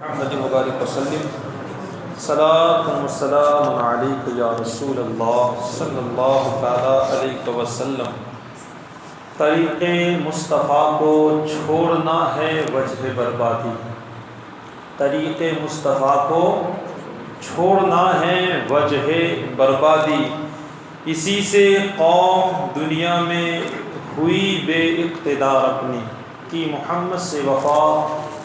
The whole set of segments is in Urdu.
محمد مبارک وسلم صلاۃ و سلام علیک یا رسول اللہ صلی اللہ تعالیٰ علیہ وسلم۔ طریق مصطفیٰ کو چھوڑنا ہے وجہ بربادی، طریق مصطفیٰ کو چھوڑنا ہے وجہ بربادی، اسی سے قوم دنیا میں ہوئی بے اقتدار اپنی، کہ محمد سے وفا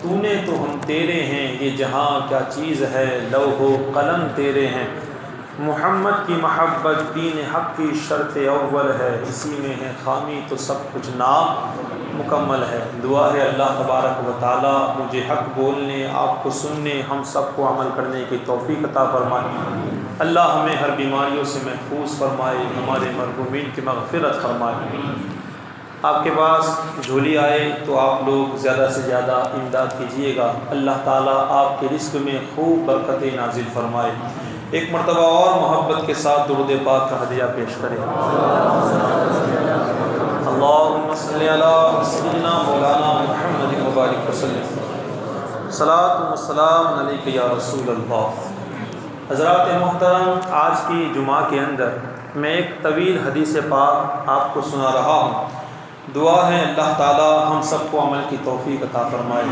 تو نے تو ہم تیرے ہیں، یہ جہاں کیا چیز ہے لوح و قلم تیرے ہیں۔ محمد کی محبت دین حق کی شرط اول ہے، اسی میں ہے خامی تو سب کچھ نامکمل ہے۔ دعا ہے اللہ تبارک و تعالیٰ مجھے حق بولنے، آپ کو سننے، ہم سب کو عمل کرنے کی توفیق عطا فرمائے۔ اللہ ہمیں ہر بیماریوں سے محفوظ فرمائے، ہمارے مرحومین کی مغفرت فرمائے۔ آپ کے پاس جھولی آئے تو آپ لوگ زیادہ سے زیادہ امداد کیجیے گا، اللہ تعالیٰ آپ کے رزق میں خوب برکتیں نازل فرمائے۔ ایک مرتبہ اور محبت کے ساتھ درود پاک کا ہدیہ پیش کریں۔ اللہم صلی علی سیدنا مولانا محمد مبارک وسلم، صلاۃ و سلام علیک یا رسول اللہ۔ حضرات محترم، آج کی جمعہ کے اندر میں ایک طویل حدیث پاک آپ کو سنا رہا ہوں۔ دعا ہے اللہ تعالیٰ ہم سب کو عمل کی توفیق عطا فرمائے۔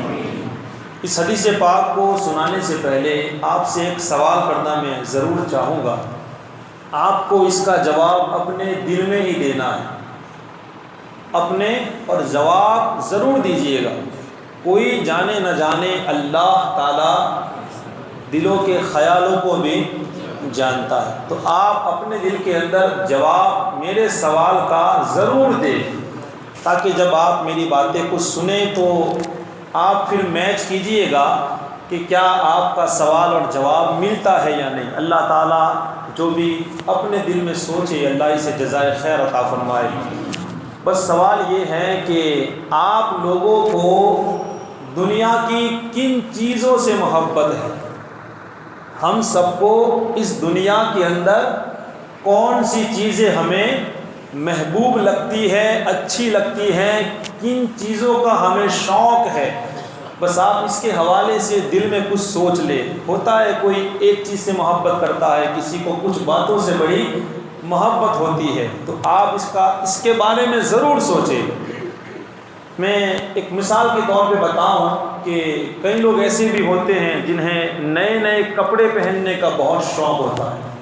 اس حدیث پاک کو سنانے سے پہلے آپ سے ایک سوال کرنا میں ضرور چاہوں گا، آپ کو اس کا جواب اپنے دل میں ہی دینا ہے، اپنے اور جواب ضرور دیجیے گا۔ کوئی جانے نہ جانے اللہ تعالیٰ دلوں کے خیالوں کو بھی جانتا ہے، تو آپ اپنے دل کے اندر جواب میرے سوال کا ضرور دیں، تاکہ جب آپ میری باتیں کچھ سنیں تو آپ پھر میچ کیجئے گا کہ کیا آپ کا سوال اور جواب ملتا ہے یا نہیں۔ اللہ تعالیٰ جو بھی اپنے دل میں سوچے اللہ اسے جزائے خیر عطا فرمائے۔ بس سوال یہ ہے کہ آپ لوگوں کو دنیا کی کن چیزوں سے محبت ہے؟ ہم سب کو اس دنیا کے اندر کون سی چیزیں ہمیں محبوب لگتی ہے، اچھی لگتی ہیں، کن چیزوں کا ہمیں شوق ہے؟ بس آپ اس کے حوالے سے دل میں کچھ سوچ لیں۔ ہوتا ہے کوئی ایک چیز سے محبت کرتا ہے، کسی کو کچھ باتوں سے بڑی محبت ہوتی ہے، تو آپ اس کے بارے میں ضرور سوچیں۔ میں ایک مثال کے طور پہ بتاؤں کہ کئی لوگ ایسے بھی ہوتے ہیں جنہیں نئے نئے کپڑے پہننے کا بہت شوق ہوتا ہے،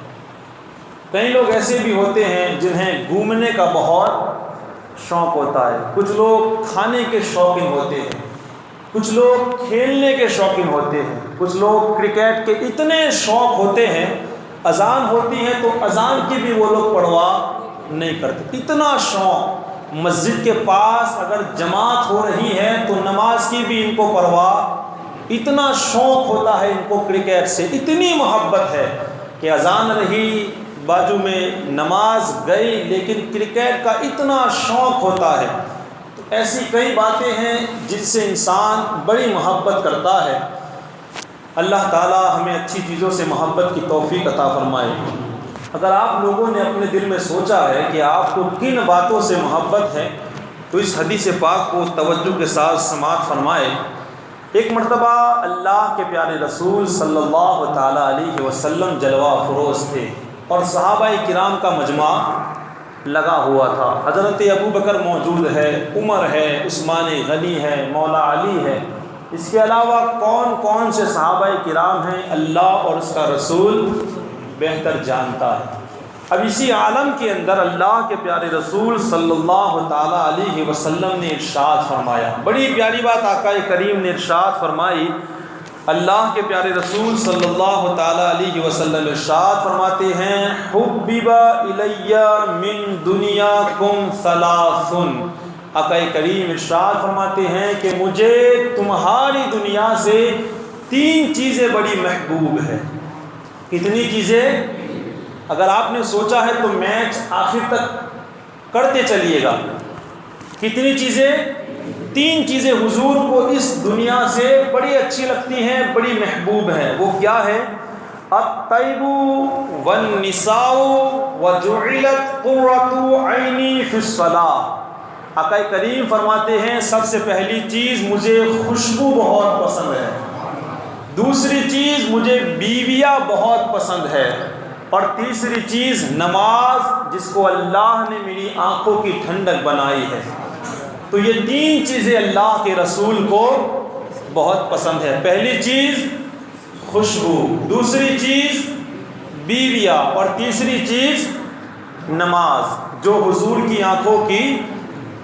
کئی لوگ ایسے بھی ہوتے ہیں جنہیں گھومنے کا بہت شوق ہوتا ہے، کچھ لوگ کھانے کے شوقین ہوتے ہیں، کچھ لوگ کھیلنے کے شوقین ہوتے ہیں، کچھ لوگ کرکٹ کے اتنے شوق ہوتے ہیں، اذان ہوتی ہے تو اذان کی بھی وہ لوگ پرواہ نہیں کرتے، اتنا شوق۔ مسجد کے پاس اگر جماعت ہو رہی ہے تو نماز کی بھی ان کو پرواہ، اتنا شوق ہوتا ہے ان کو کرکٹ سے، اتنی محبت ہے کہ اذان رہی بازو میں نماز گئی، لیکن کرکٹ کا اتنا شوق ہوتا ہے۔ تو ایسی کئی باتیں ہیں جن سے انسان بڑی محبت کرتا ہے۔ اللہ تعالیٰ ہمیں اچھی چیزوں سے محبت کی توفیق عطا فرمائے۔ اگر آپ لوگوں نے اپنے دل میں سوچا ہے کہ آپ کو کن باتوں سے محبت ہے تو اس حدیث پاک کو توجہ کے ساتھ سماعت فرمائے۔ ایک مرتبہ اللہ کے پیارے رسول صلی اللہ تعالیٰ علیہ وسلم جلوہ فروز تھے اور صحابہ کرام کا مجمع لگا ہوا تھا۔ حضرت ابوبکر موجود ہے، عمر ہے، عثمان غنی ہے، مولا علی ہے، اس کے علاوہ کون کون سے صحابہ کرام ہیں اللہ اور اس کا رسول بہتر جانتا ہے۔ اب اسی عالم کے اندر اللہ کے پیارے رسول صلی اللہ تعالیٰ علیہ وسلم نے ارشاد فرمایا، بڑی پیاری بات آقا کریم نے ارشاد فرمائی۔ اللہ کے پیارے رسول صلی اللہ تعالیٰ علیہ وسلم ارشاد فرماتے ہیں، حبب الی من دنیاکم ثلاث۔ آقا کریم ارشاد فرماتے ہیں کہ مجھے تمہاری دنیا سے تین چیزیں بڑی محبوب ہیں۔ کتنی چیزیں؟ اگر آپ نے سوچا ہے تو میچ آخر تک کرتے چلیے گا۔ کتنی چیزیں؟ تین چیزیں حضور کو اس دنیا سے بڑی اچھی لگتی ہیں، بڑی محبوب ہیں۔ وہ کیا ہے؟ الطیب والنساء وجعلت قرۃ عینی فی الصلاۃ۔ آقا کریم فرماتے ہیں سب سے پہلی چیز مجھے خوشبو بہت پسند ہے۔ دوسری چیز مجھے بیویاں بہت پسند ہے، اور تیسری چیز نماز جس کو اللہ نے میری آنکھوں کی ٹھنڈک بنائی ہے۔ تو یہ تین چیزیں اللہ کے رسول کو بہت پسند ہے۔ پہلی چیز خوشبو، دوسری چیز بیویاں، اور تیسری چیز نماز جو حضور کی آنکھوں کی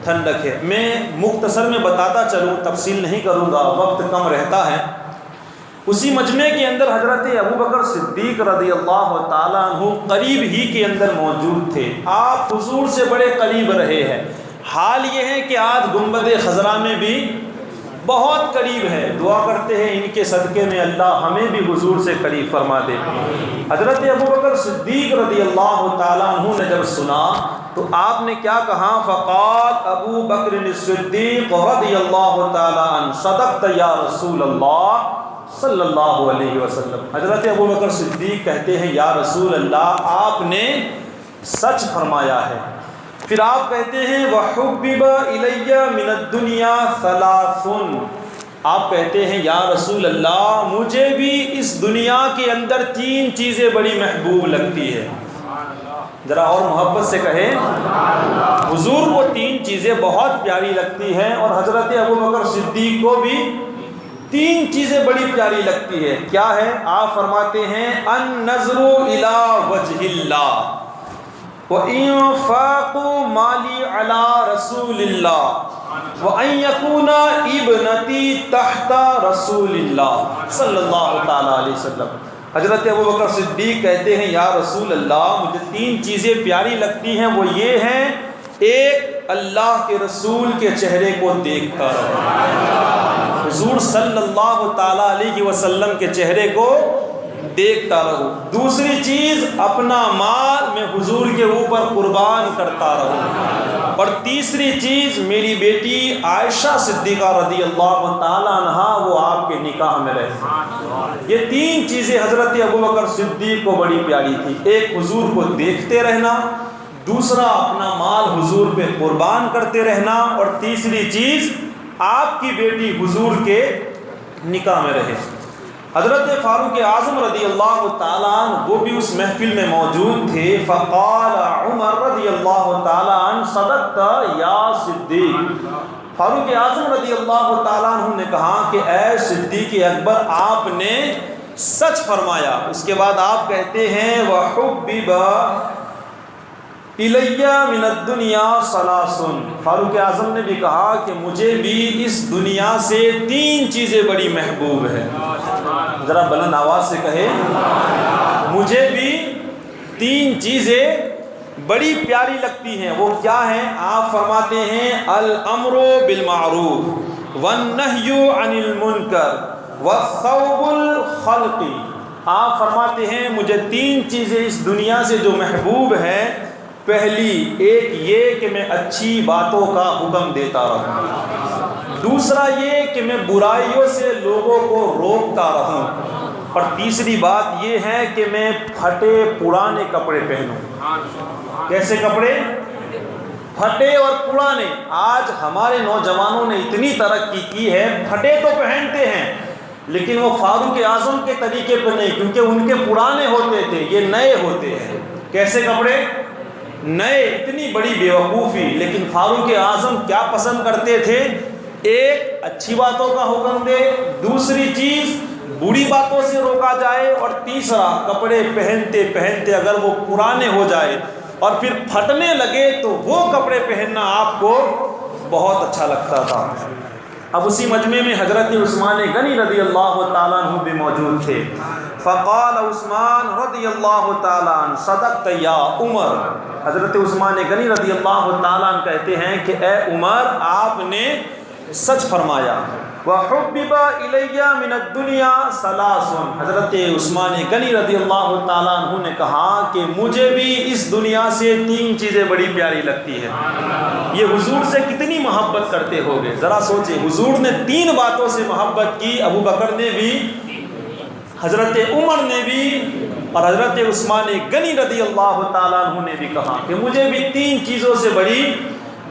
ٹھنڈک ہے۔ میں مختصر میں بتاتا چلوں، تفصیل نہیں کروں گا، وقت کم رہتا ہے۔ اسی مجمع کے اندر حضرت ابوبکر صدیق رضی اللہ تعالیٰ عنہ قریب ہی کے اندر موجود تھے۔ آپ حضور سے بڑے قریب رہے ہیں۔ حال یہ ہے کہ آج گنبد خضرا میں بھی بہت قریب ہے۔ دعا کرتے ہیں ان کے صدقے میں اللہ ہمیں بھی حضور سے قریب فرما دے۔ حضرت ابوبکر صدیق رضی اللہ تعالیٰ عنہ نے جب سنا تو آپ نے کیا کہا؟ فقال ابو بکر الصدیق رضی اللہ تعالیٰ عنہ صدقت یا رسول اللہ صلی اللہ علیہ وسلم۔ حضرت ابوبکر صدیق کہتے ہیں یا رسول اللہ آپ نے سچ فرمایا ہے۔ پھر آپ کہتے ہیں وَحُبِّبَ إِلَيَّ مِنَ الدُّنْيَا ثَلَاثٌ، آپ کہتے ہیں یا رسول اللہ مجھے بھی اس دنیا کے اندر تین چیزیں بڑی محبوب لگتی ہے۔ ذرا اور محبت سے کہیں، حضور کو تین چیزیں بہت پیاری لگتی ہیں، اور حضرت ابوبکر صدیق کو بھی تین چیزیں بڑی پیاری لگتی ہے۔ کیا ہے؟ آپ فرماتے ہیں النظر الی وجہ اللہ وَإِنفَاقُ مَالِي عَلَى رَسُولِ اللَّهِ وَأَن يَكُونَ ابْنَتِي تَحْتَ رَسُولِ اللَّهِ صلی اللہ تعالیٰ علیہ وسلم۔ حضرت ابوبکر صدیق کہتے ہیں یا رسول اللہ مجھے تین چیزیں پیاری لگتی ہیں، وہ یہ ہیں، ایک اللہ کے رسول کے چہرے کو دیکھتا رہوں، حضور صلی اللہ تعالیٰ علیہ وسلم کے چہرے کو دیکھتا رہوں۔ دوسری چیز اپنا مال میں حضور کے اوپر قربان کرتا رہوں، اور تیسری چیز میری بیٹی عائشہ صدیقہ رضی اللہ تعالیٰ عنہا وہ آپ کے نکاح میں رہے۔ یہ تین چیزیں حضرت ابوبکر صدیق کو بڑی پیاری تھی، ایک حضور کو دیکھتے رہنا، دوسرا اپنا مال حضور پہ قربان کرتے رہنا، اور تیسری چیز آپ کی بیٹی حضور کے نکاح میں رہے۔ حضرت فاروق اعظم رضی اللہ تعالیٰ عنہ وہ بھی اس محفل میں موجود تھے۔ فقال عمر رضی اللہ تعالیٰ عنہ صدقت یا صدیق، فاروق اعظم رضی اللہ تعالیٰ عنہ نے کہا کہ اے صدیق اکبر آپ نے سچ فرمایا۔ اس کے بعد آپ کہتے ہیں وَحُبِّبَ إِلَيَّ مِنَ الدُّنْيَا ثَلَاثٌ، فاروق اعظم نے بھی کہا کہ مجھے بھی اس دنیا سے تین چیزیں بڑی محبوب ہیں۔ ذرا بلند آواز سے کہے، مجھے بھی تین چیزیں بڑی پیاری لگتی ہیں، وہ کیا ہیں؟ آپ فرماتے ہیں الامر بالمعروف والنہی عن المنکر والثوب الخلق۔ آپ فرماتے ہیں مجھے تین چیزیں اس دنیا سے جو محبوب ہیں، پہلی ایک یہ کہ میں اچھی باتوں کا حکم دیتا رہوں، دوسرا یہ کہ میں برائیوں سے لوگوں کو روکتا رہوں، اور تیسری بات یہ ہے کہ میں پھٹے پرانے کپڑے پہنوں۔ کیسے کپڑے؟ پھٹے اور پرانے۔ آج ہمارے نوجوانوں نے اتنی ترقی کی ہے، پھٹے تو پہنتے ہیں لیکن وہ فاروق اعظم کے طریقے پہ نہیں، کیونکہ ان کے پرانے ہوتے تھے، یہ نئے ہوتے ہیں۔ کیسے کپڑے؟ نئے۔ اتنی بڑی بیوقوفی۔ لیکن فاروق اعظم کیا پسند کرتے تھے؟ ایک اچھی باتوں کا حکم دے، دوسری چیز بری باتوں سے روکا جائے، اور تیسرا کپڑے پہنتے پہنتے اگر وہ پرانے ہو جائے اور پھر پھٹنے لگے تو وہ کپڑے پہننا آپ کو بہت اچھا لگتا تھا۔ اب اسی مجمع میں حضرت عثمان غنی رضی اللہ تعالیٰ عنہ بھی موجود تھے۔ فقال عثمان رضی اللہ تعالیٰ عنہ صدقت یا عمر، حضرت عثمان غنی رضی اللہ تعالیٰ عنہ کہتے ہیں کہ اے عمر آپ نے سچ فرمایا۔ وَحُبِّبَ إِلَيَّ مِنَ الدُّنْيَا ثَلَاثٌ، حضرت عثمان غنی رضی اللہ تعالیٰ عنہ نے کہا کہ مجھے بھی اس دنیا سے تین چیزیں بڑی پیاری لگتی ہیں۔ یہ حضور سے کتنی محبت کرتے ہوگے، ذرا سوچیں۔ حضور نے تین باتوں سے محبت کی، ابو بکر نے بھی، حضرت عمر نے بھی، اور حضرت عثمان غنی رضی اللہ تعالیٰ عنہ نے بھی کہا کہ مجھے بھی تین چیزوں سے بڑی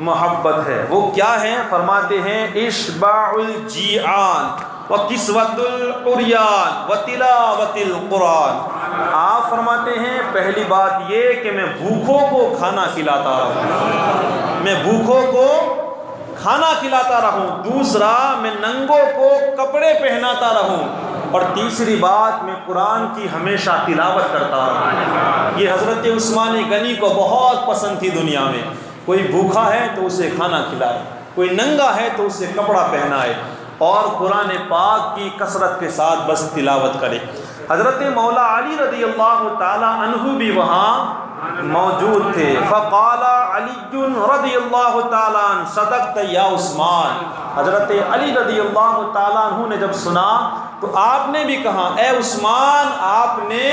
محبت ہے۔ وہ کیا ہیں؟ فرماتے ہیں اشباع الجیعان وَكِسْوَةُ الْعُرْيَانِ وَتِلَاوَةِ الْقُرْآنِ۔ آپ فرماتے ہیں پہلی بات یہ کہ میں بھوکوں کو کھانا کھلاتا رہوں، میں بھوکوں کو کھانا کھلاتا رہوں۔ دوسرا، میں ننگوں کو کپڑے پہناتا رہوں۔ اور تیسری بات، میں قرآن کی ہمیشہ تلاوت کرتا رہوں۔ یہ حضرت عثمان غنی کو بہت پسند تھی دنیا میں۔ کوئی بھوکا ہے تو اسے کھانا کھلائے، کوئی ننگا ہے تو اسے کپڑا پہنائے، اور قرآن پاک کی کثرت کے ساتھ بس تلاوت کرے۔ حضرت مولا علی رضی اللہ تعالی عنہ بھی وہاں موجود تھے۔ فقال علی رضی اللہ تعالی عنہ صدقت یا عثمان۔ حضرت علی رضی اللہ تعالی عنہ نے جب سنا تو آپ نے بھی کہا، اے عثمان، آپ نے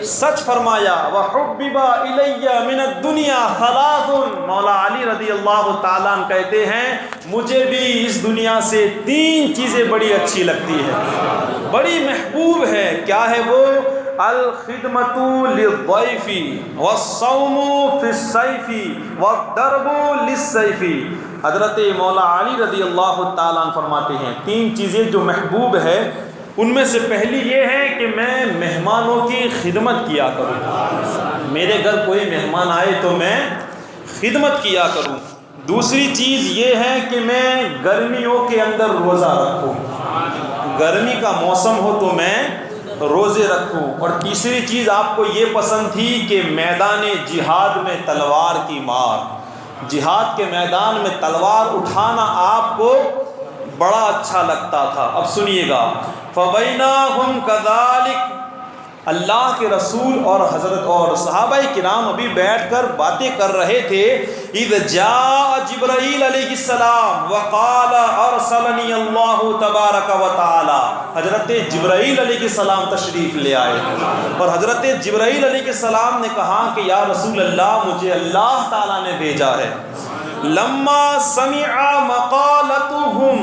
سچ فرمایا۔ وحبب الی من الدنیا ثلاث۔ مولا علی رضی اللہ تعالیٰ عنہ کہتے ہیں مجھے بھی اس دنیا سے تین چیزیں بڑی اچھی لگتی ہیں، بڑی محبوب ہے۔ کیا ہے وہ؟ الخدمۃ للضیف والصوم فی الصیف والضرب للسیف۔ حضرت مولا علی رضی اللہ تعالیٰ عنہ فرماتے ہیں تین چیزیں جو محبوب ہے، ان میں سے پہلی یہ ہے کہ میں مہمانوں کی خدمت کیا کروں، میرے گھر کوئی مہمان آئے تو میں خدمت کیا کروں۔ دوسری چیز یہ ہے کہ میں گرمیوں کے اندر روزہ رکھوں، گرمی کا موسم ہو تو میں روزے رکھوں۔ اور تیسری چیز آپ کو یہ پسند تھی کہ میدان جہاد میں تلوار کی مار، جہاد کے میدان میں تلوار اٹھانا آپ کو بڑا اچھا لگتا تھا۔ اب سنیے گا، فَبَيْنَهُمْ كَذَلِكَ، اللہ کے رسول اور حضرت اور صحابہ کرام ابھی بیٹھ کر باتیں کر رہے تھے۔ اِذْ جَاءَ جِبْرَائِیلَ علیہ السلام وَقَالَ أَرْسَلَنِي اللَّهُ تَبَارَكَ وَتَعَالَى۔ حضرت جبرائیل علیہ السلام تشریف لے آئے، اور حضرت جبرائیل علیہ السلام نے کہا کہ یا رسول اللہ، مجھے اللہ تعالیٰ نے بھیجا ہے۔ لما سمع مقالتهم،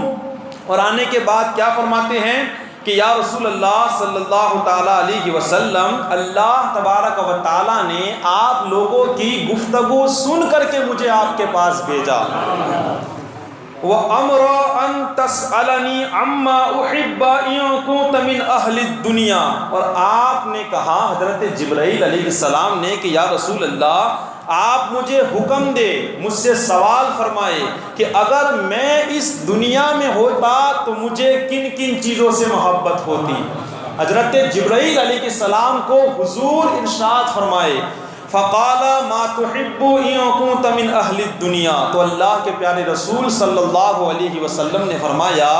اور آنے کے بعد کیا فرماتے ہیں کہ یا رسول اللہ صلی اللہ تعالیٰ علیہ وسلم، اللہ تبارک و تعالیٰ نے آپ لوگوں کی گفتگو سن کر کے مجھے آپ کے پاس بھیجا۔ وَأَمْرَ أَن تَسْأَلَنِي عَمَّا أُحِبَّ إِن كُنتَ مِنْ أَهْلِ الدُّنْيَا، اور آپ نے کہا حضرت جبرائیل علیہ السلام نے کہ یا رسول اللہ، آپ مجھے حکم دے، مجھ سے سوال فرمائے کہ اگر میں اس دنیا میں ہوتا تو مجھے کن کن چیزوں سے محبت ہوتی۔ حضرت جبرائیل علیہ السلام کو حضور ارشاد فرمائے، فقال ما تحب ان كنت من اہل الدنیا، تو اللہ کے پیارے رسول صلی اللہ علیہ وسلم نے فرمایا،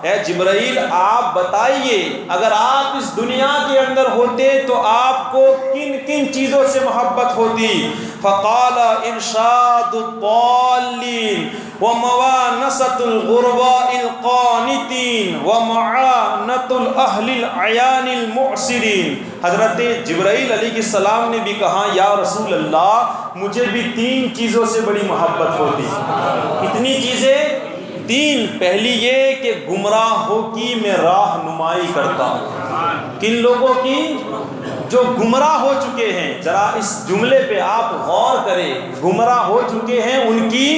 اے جبرائیل آپ بتائیے اگر آپ اس دنیا کے اندر ہوتے تو آپ کو کن کن چیزوں سے محبت ہوتی؟ فقال ارشاد الضالین وموانست الغرباء القانتین ومعانت الاہل العیان المعسرین۔ حضرت جبرائیل علیہ السلام نے بھی کہا یا رسول اللہ، مجھے بھی تین چیزوں سے بڑی محبت ہوتی۔ کتنی چیزیں؟ تین۔ پہلی یہ کہ گمراہوں کی میں راہنمائی کرتا ہوں۔ کن لوگوں کی؟ جو گمراہ ہو چکے ہیں۔ ذرا اس جملے پہ آپ غور کریں، گمراہ ہو چکے ہیں، ان کی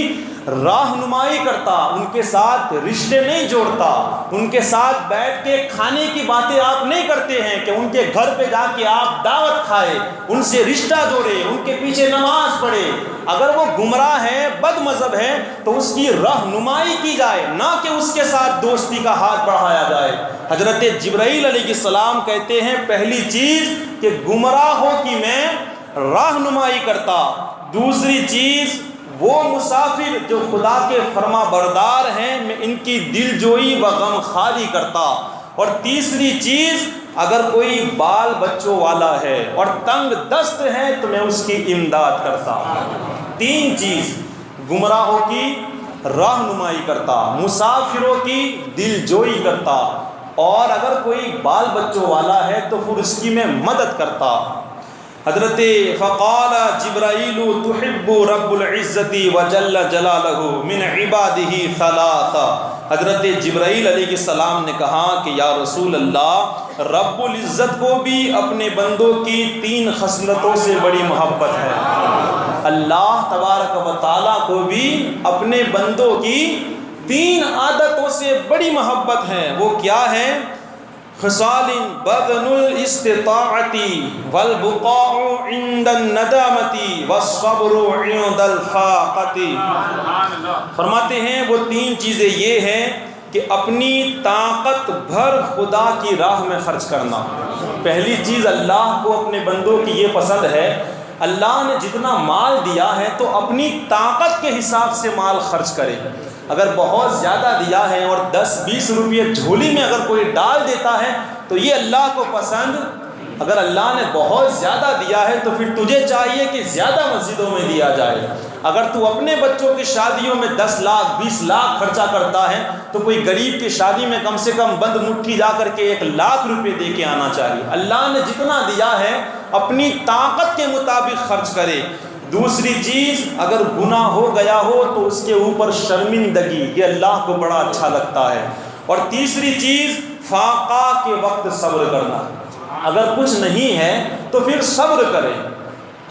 راہنمائی کرتا، ان کے ساتھ رشتے نہیں جوڑتا، ان کے ساتھ بیٹھ کے کھانے کی باتیں آپ نہیں کرتے ہیں کہ ان کے گھر پہ جا کے آپ دعوت کھائے، ان سے رشتہ جوڑے، ان کے پیچھے نماز پڑھے۔ اگر وہ گمراہ ہے، بد مذہب ہے، تو اس کی رہنمائی کی جائے، نہ کہ اس کے ساتھ دوستی کا ہاتھ بڑھایا جائے۔ حضرت جبرائیل علیہ السلام کہتے ہیں پہلی چیز کہ گمراہوں کی میں رہنمائی کرتا۔ دوسری چیز، وہ مسافر جو خدا کے فرما بردار ہیں، میں ان کی دل جوئی و غم خاری کرتا۔ اور تیسری چیز، اگر کوئی بال بچوں والا ہے اور تنگ دست ہے تو میں اس کی امداد کرتا۔ تین چیز، گمراہوں کی رہنمائی کرتا، مسافروں کی دل جوئی کرتا، اور اگر کوئی بال بچوں والا ہے تو پھر اس کی میں مدد کرتا۔ حضرت فقال جبرائیل تحب رب العزت وجل جلالہ من عبادہ ثلاثہ۔ حضرت جبرائیل علیہ السلام نے کہا کہ یا رسول اللہ، رب العزت کو بھی اپنے بندوں کی تین خصلتوں سے بڑی محبت ہے۔ اللہ تبارک و تعالیٰ کو بھی اپنے بندوں کی 3 عادتوں سے بڑی محبت ہے، وہ کیا ہے؟ خصال بدن الاستطاعت والبقاء عند الندامت والصبر عند الفاقت۔ فرماتے ہیں وہ 3 چیزیں یہ ہیں کہ اپنی طاقت بھر خدا کی راہ میں خرچ کرنا۔ پہلی چیز اللہ کو اپنے بندوں کی یہ پسند ہے، اللہ نے جتنا مال دیا ہے تو اپنی طاقت کے حساب سے مال خرچ کرے۔ اگر بہت زیادہ دیا ہے اور 10-20 روپے جھولی میں اگر کوئی ڈال دیتا ہے تو یہ اللہ کو پسند۔ اگر اللہ نے بہت زیادہ دیا ہے تو پھر تجھے چاہیے کہ زیادہ مسجدوں میں دیا جائے۔ اگر تو اپنے بچوں کی شادیوں میں 10 لاکھ 20 لاکھ خرچہ کرتا ہے تو کوئی غریب کی شادی میں کم سے کم بند مٹھی جا کر کے 1 لاکھ روپے دے کے آنا چاہیے۔ اللہ نے جتنا دیا ہے اپنی طاقت کے مطابق خرچ کرے۔ دوسری چیز، اگر گناہ ہو گیا ہو تو اس کے اوپر شرمندگی، یہ اللہ کو بڑا اچھا لگتا ہے۔ اور تیسری چیز، فاقہ کے وقت صبر کرنا۔ اگر کچھ نہیں ہے تو پھر صبر کرے،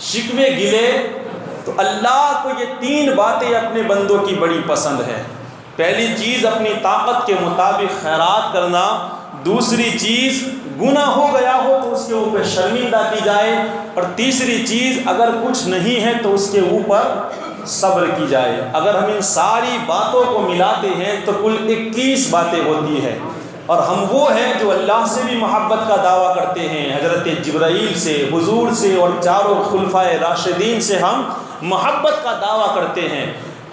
شکوے گلے۔ تو اللہ کو یہ 3 باتیں اپنے بندوں کی بڑی پسند ہے۔ پہلی چیز اپنی طاقت کے مطابق خیرات کرنا، دوسری چیز گناہ ہو گیا ہو تو اس کے اوپر شرمندہ کی جائے، اور تیسری چیز اگر کچھ نہیں ہے تو اس کے اوپر صبر کی جائے۔ اگر ہم ان ساری باتوں کو ملاتے ہیں تو کل 21 باتیں ہوتی ہیں، اور ہم وہ ہیں جو اللہ سے بھی محبت کا دعویٰ کرتے ہیں، حضرت جبرائیل سے، حضور سے اور چاروں خلفائے راشدین سے ہم محبت کا دعویٰ کرتے ہیں۔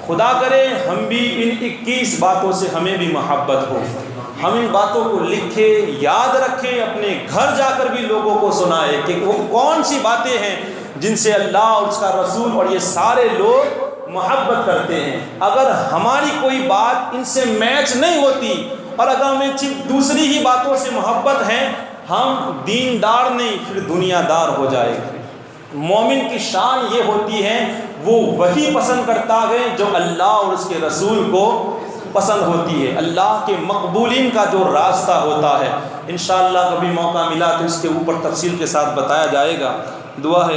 خدا کرے ہم بھی ان 21 باتوں سے ہمیں بھی محبت ہو، ہم ان باتوں کو لکھیں، یاد رکھیں، اپنے گھر جا کر بھی لوگوں کو سنائیں کہ وہ کون سی باتیں ہیں جن سے اللہ اور اس کا رسول اور یہ سارے لوگ محبت کرتے ہیں۔ اگر ہماری کوئی بات ان سے میچ نہیں ہوتی اور اگر ہمیں دوسری ہی باتوں سے محبت ہے، ہم دیندار نہیں پھر دنیا دار ہو جائے گا۔ مومن کی شان یہ ہوتی ہے وہ وہی پسند کرتا ہے جو اللہ اور اس کے رسول کو پسند ہوتی ہے۔ اللہ کے مقبولین کا جو راستہ ہوتا ہے، انشاءاللہ کبھی موقع ملا تو اس کے اوپر تفصیل کے ساتھ بتایا جائے گا۔ دعا ہے